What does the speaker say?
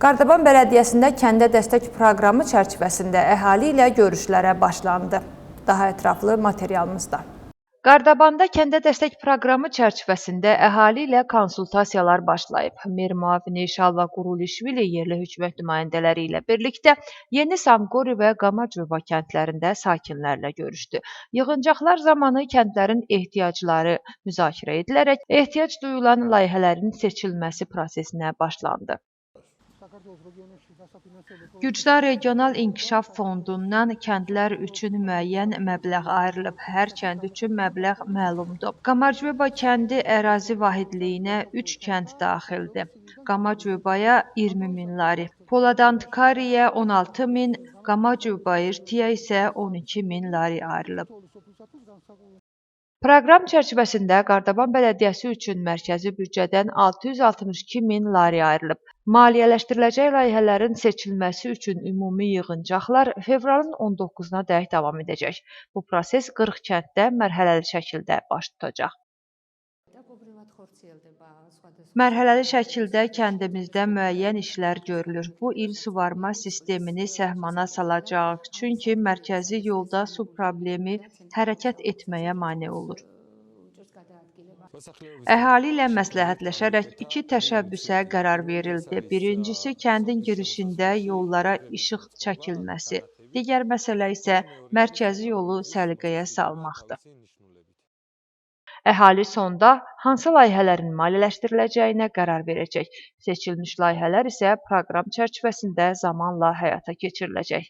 Qardaban Bələdiyyəsində kəndə dəstək proqramı çərçivəsində əhali ilə görüşlərə başlandı. Daha ətraflı materialımızda. Qardabanda kəndə dəstək proqramı çərçivəsində əhali ilə konsultasiyalar başlayıb. Mer müavini Şalva Qurulişvili yerli hökumət nümayəndələri ilə birlikdə Yeni Samqori və Qamacova kəndlərində sakinlərlə görüşdü. Yığıncaqlar zamanı kəndlərin ehtiyacları müzakirə edilərək ehtiyac duyulan layihələrin seçilməsi prosesinə başlandı. Gürcüstan Regional İnkişaf Fondundan kəndlər üçün müəyyən məbləğ ayrılıb. Hər kənd üçün məbləğ məlumdur. Qamacova kəndi ərazi vahidliyinə 3 kənd daxildir. Qamacovaya 20 min lari, Poladantkarıya 16 min, Qamacova-İrtiyə isə 12 min lari ayrılıb. Proqram çərçivəsində Qardaban Bələdiyyəsi üçün mərkəzi büdcədən 662 min lari ayrılıb. Maliyyələşdiriləcək layihələrin seçilməsi üçün ümumi yığıncaqlar fevralın 19-na dək davam edəcək. Bu proses 40 kənddə mərhələli şəkildə baş tutacaq. Mərhələli şəkildə kəndimizdə müəyyən işlər görülür. Bu il suvarma sistemini səhmana salacağıq, çünki mərkəzi yolda su problemi hərəkət etməyə mane olur. Əhali ilə məsləhətləşərək 2 təşəbbüsə qərar verildi. Birincisi, kəndin girişində yollara işıq çəkilməsi. Digər məsələ isə mərkəzi yolu səliqəyə salmaqdır. Əhali sonda hansı layihələrin maliyyələşdiriləcəyinə qərar verəcək. Seçilmiş layihələr isə proqram çərçivəsində zamanla həyata keçiriləcək.